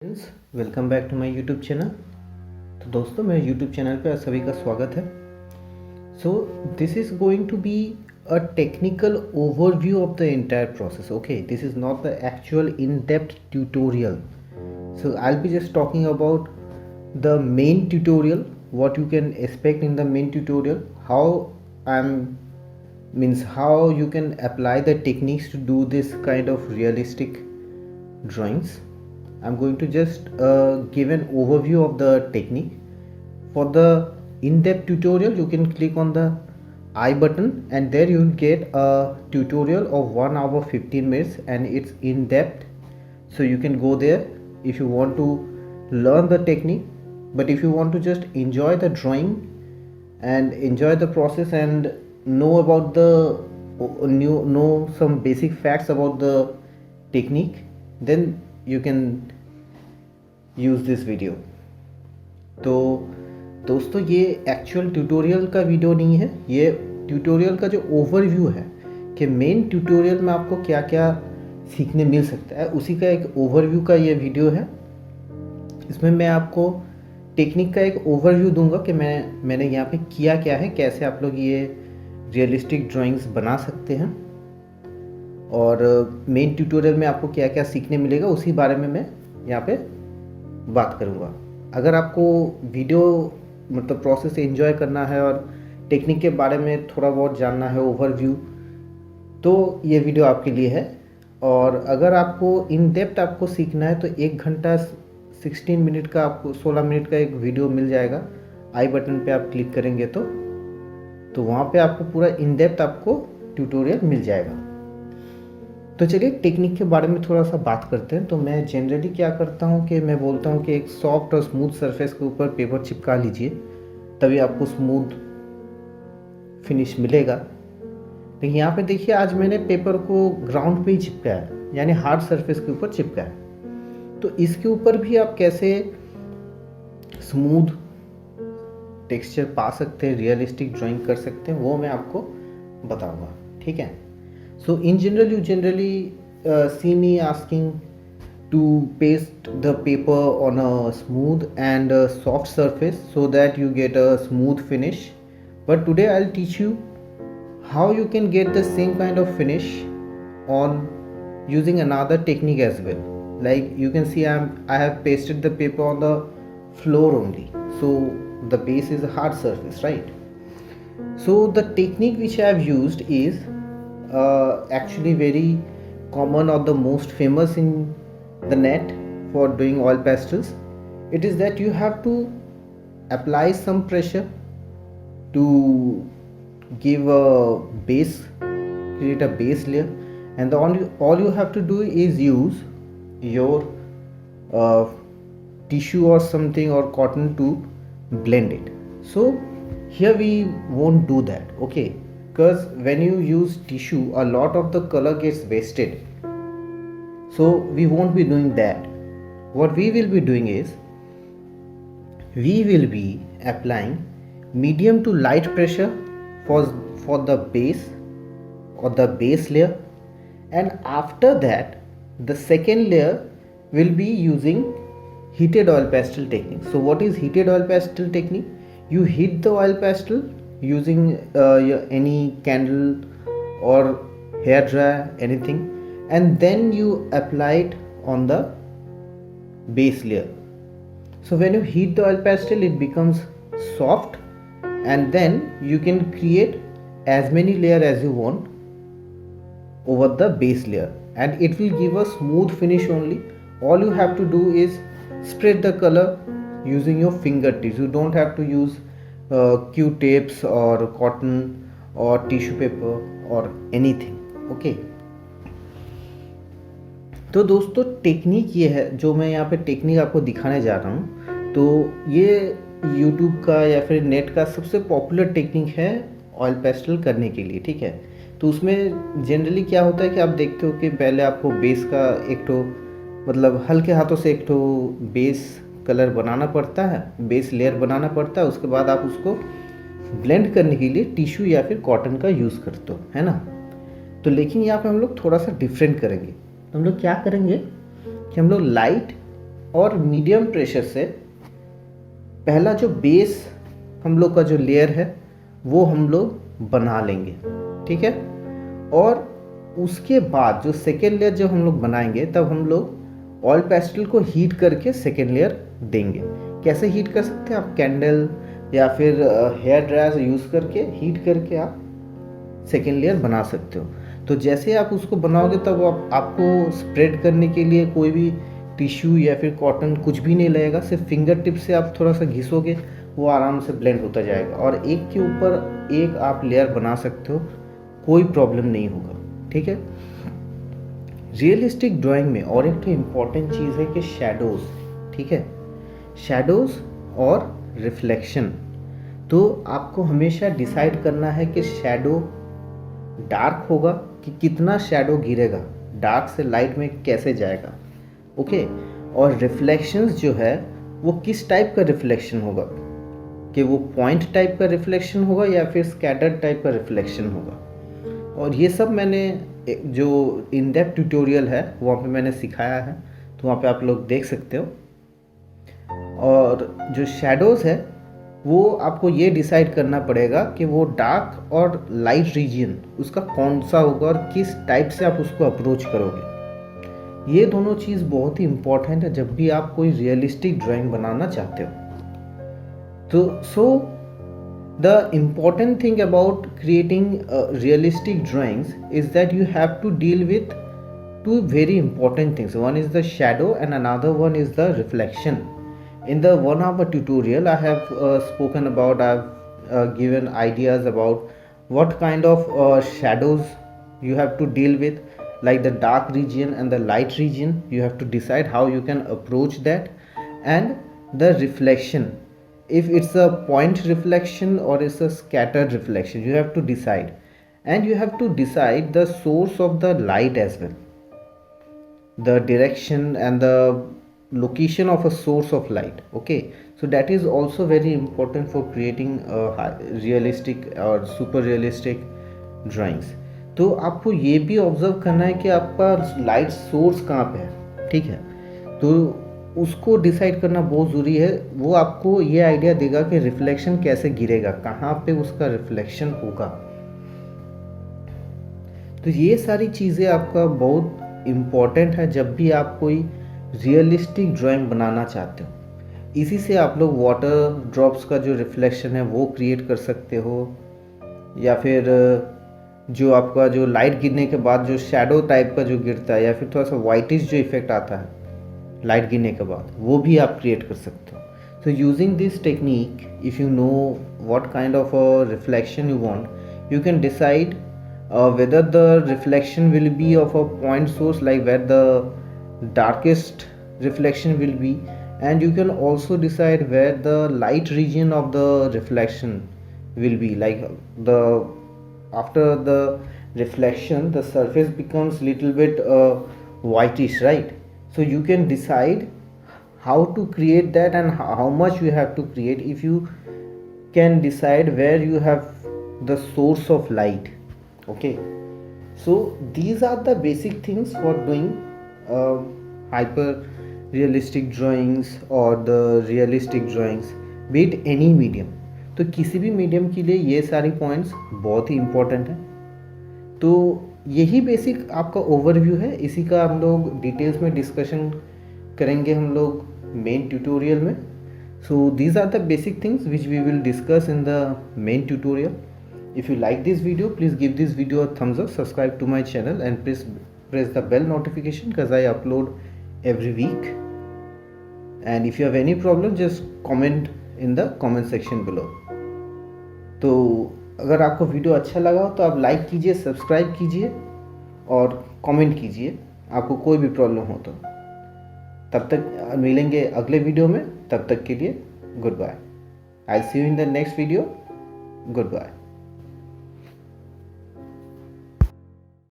Friends, welcome back to my YouTube channel. तो दोस्तों, मेरे यूट्यूब चैनल पे सभी का स्वागत है। So this is going to be a technical overview of the entire process. Okay, this is not the actual in depth tutorial. So I'll be just talking about the main tutorial, what you can expect in the main tutorial, how how you can apply the techniques to do this kind of realistic drawings. I'm going to just give an overview of the technique. For the in-depth tutorial, you can click on the I button and there you will get a tutorial of 1 hour 15 minutes and it's in depth. So you can go there if you want to learn the technique, but if you want to just enjoy the drawing and enjoy the process and know about the know some basic facts about the technique, then you can use this video. तो दोस्तों, ये actual tutorial का video नहीं है, ये tutorial का जो overview है कि मेन ट्यूटोरियल में आपको क्या क्या सीखने मिल सकता है, उसी का एक ओवरव्यू का ये वीडियो है. इसमें मैं आपको टेक्निक का एक ओवरव्यू दूंगा कि मैंने यहाँ पे किया क्या है, कैसे आप लोग ये रियलिस्टिक ड्राइंग्स बना सकते हैं, और मेन ट्यूटोरियल में आपको क्या क्या सीखने मिलेगा उसी बारे में मैं यहाँ पे बात करूँगा. अगर आपको वीडियो मतलब प्रोसेस एंजॉय करना है और टेक्निक के बारे में थोड़ा बहुत जानना है, ओवरव्यू, तो ये वीडियो आपके लिए है. और अगर आपको इन डेप्थ आपको सीखना है तो 1 घंटा 16 मिनट का, आपको 16 मिनट का एक वीडियो मिल जाएगा. आई बटन पे आप क्लिक करेंगे तो वहाँ पे आपको पूरा इन डेप्थ आपको ट्यूटोरियल मिल जाएगा. तो चलिए टेक्निक के बारे में थोड़ा सा बात करते हैं. तो मैं जनरली क्या करता हूँ कि मैं बोलता हूँ कि एक सॉफ्ट और स्मूथ सरफेस के ऊपर पेपर चिपका लीजिए, तभी आपको स्मूथ फिनिश मिलेगा. लेकिन यहाँ पे देखिए, आज मैंने पेपर को ग्राउंड पे ही चिपकाया है, यानी हार्ड सरफेस के ऊपर चिपकाया है. तो इसके ऊपर भी आप कैसे स्मूथ टेक्सचर पा सकते हैं, रियलिस्टिक ड्राइंग कर सकते हैं, वो मैं आपको बताऊँगा. ठीक है. So in general, you generally see me asking to paste the paper on a smooth and a soft surface so that you get a smooth finish. But today I'll teach you how you can get the same kind of finish on using another technique as well. Like you can see, I have pasted the paper on the floor only. So the base is a hard surface, right? So the technique which I have used is actually very common or the most famous in the net for doing oil pastels. It is that you have to apply some pressure to give a base, create a base layer, and all you have to do is use your tissue or something or cotton to blend it. So here we won't do that, okay? Because when you use tissue, a lot of the color gets wasted, so we won't be doing that. What we will be doing is we will be applying medium to light pressure for the base or the base layer, and after that the second layer will be using heated oil pastel technique. So what is heated oil pastel technique? You heat the oil pastel using any candle or hair dryer, anything, and then you apply it on the base layer. So when you heat the oil pastel, it becomes soft, and then you can create as many layers as you want over the base layer, and it will give a smooth finish only. All you have to do is spread the color using your fingertips. You don't have to use Q-tips or cotton or tissue paper or anything. Okay. तो दोस्तों, technique ये है जो मैं यहाँ पे technique आपको दिखाने जा रहा हूँ. तो ये YouTube का या फिर नेट का सबसे पॉपुलर टेक्निक है ऑयल पेस्टल करने के लिए. ठीक है. तो उसमें जनरली क्या होता है कि आप देखते हो कि पहले आपको बेस का एक तो मतलब हल्के हाथों से एक तो बेस कलर बनाना पड़ता है, बेस लेयर बनाना पड़ता है. उसके बाद आप उसको ब्लेंड करने के लिए टिश्यू या फिर कॉटन का यूज़ करते हो, है ना. तो लेकिन यहाँ पे हम लोग थोड़ा सा डिफरेंट करेंगे. तो हम लोग क्या करेंगे कि हम लोग लाइट और मीडियम प्रेशर से पहला जो बेस हम लोग का जो लेयर है वो हम लोग बना लेंगे, ठीक है। और उसके बाद जो सेकेंड लेयर जो हम लोग बनाएंगे तब हम लोग ऑयल पेस्टल को हीट करके सेकेंड लेयर देंगे। कैसे हीट कर सकते हैं आप? कैंडल या फिर हेयर ड्रायर यूज़ करके हीट करके आप सेकेंड लेयर बना सकते हो। तो जैसे आप उसको बनाओगे तब आपको स्प्रेड करने के लिए कोई भी टिश्यू या फिर कॉटन कुछ भी नहीं लगेगा, सिर्फ फिंगर टिप से आप थोड़ा सा घिसोगे, वो आराम से ब्लेंड होता जाएगा और एक के ऊपर एक आप लेयर बना सकते हो, कोई प्रॉब्लम नहीं होगा, ठीक है। रियलिस्टिक ड्राइंग में और एक तो इम्पॉर्टेंट चीज़ है कि शैडोज़, ठीक है, शैडोज़ और रिफ्लेक्शन। तो आपको हमेशा डिसाइड करना है कि शैडो डार्क होगा कि कितना शैडो गिरेगा, डार्क से लाइट में कैसे जाएगा, ओके। और रिफ्लेक्शंस जो है वो किस टाइप का रिफ्लेक्शन होगा, कि वो पॉइंट टाइप का रिफ्लेक्शन होगा या फिर स्कैटर्ड टाइप का रिफ्लेक्शन होगा। और ये सब मैंने जो इन डेप्थ ट्यूटोरियल है वहाँ पे मैंने सिखाया है, तो वहाँ पे आप लोग देख सकते हो। और जो शैडोज़ है वो आपको ये डिसाइड करना पड़ेगा कि वो डार्क और लाइट रीजन उसका कौन सा होगा और किस टाइप से आप उसको अप्रोच करोगे। ये दोनों चीज़ बहुत ही इम्पॉर्टेंट है जब भी आप कोई रियलिस्टिक ड्राइंग बनाना चाहते हो। So the important thing about creating realistic drawings is that you have to deal with two very important things. One is the shadow and another one is the reflection. In the 1 hour tutorial I have spoken about, I have given ideas about what kind of shadows you have to deal with, like the dark region and the light region. You have to decide how you can approach that. And the reflection, if it's a point reflection or it's a scattered reflection, you have to decide. And you have to decide the source of the light as well, the direction and the location of a source of light, okay. So that is also very important for creating realistic or super realistic drawings. तो आपको ये भी observe करना है कि आपका light source कहाँ पे है, ठीक है। तो उसको डिसाइड करना बहुत ज़रूरी है। वो आपको ये आइडिया देगा कि रिफ्लेक्शन कैसे गिरेगा, कहाँ पे उसका रिफ्लेक्शन होगा। तो ये सारी चीज़ें आपका बहुत इम्पॉर्टेंट है जब भी आप कोई रियलिस्टिक ड्राइंग बनाना चाहते हो। इसी से आप लोग वाटर ड्रॉप्स का जो रिफ्लेक्शन है वो क्रिएट कर सकते हो, या फिर जो आपका जो लाइट गिरने के बाद जो शैडो टाइप का जो गिरता है, या फिर थोड़ा सा वाइटिश जो इफेक्ट आता है लाइट गिरने के बाद, वो भी आप क्रिएट कर सकते हो। So using this technique, if you know what kind of a reflection you want, you can decide whether the reflection will be of a point source, like where the darkest reflection will be, and you can also decide where the light region of the reflection will be, like the after the reflection the surface becomes little bit whitish, right? So you can decide how to create that and how much you have to create, if you can decide where you have the source of light, okay. So these are the basic things for doing hyper realistic drawings or the realistic drawings, be it any medium. तो किसी भी medium के लिए ये सारी points बहुत ही important हैं। तो यही बेसिक आपका ओवरव्यू है, इसी का हम लोग डिटेल्स में डिस्कशन करेंगे हम लोग मेन ट्यूटोरियल में। So these are the basic things which we will discuss in the main tutorial. If you like this video, please give this video a thumbs up, subscribe to my channel and press the bell notification because I upload every week. And if you have any problem, just comment in the comment section below. तो अगर आपको video अच्छा लगा हो तो आप like कीजिए, subscribe कीजिए और कमेंट कीजिए आपको कोई भी प्रॉब्लम हो तो। तब तक मिलेंगे अगले वीडियो में, तब तक के लिए goodbye. I see you in the next video, good bye.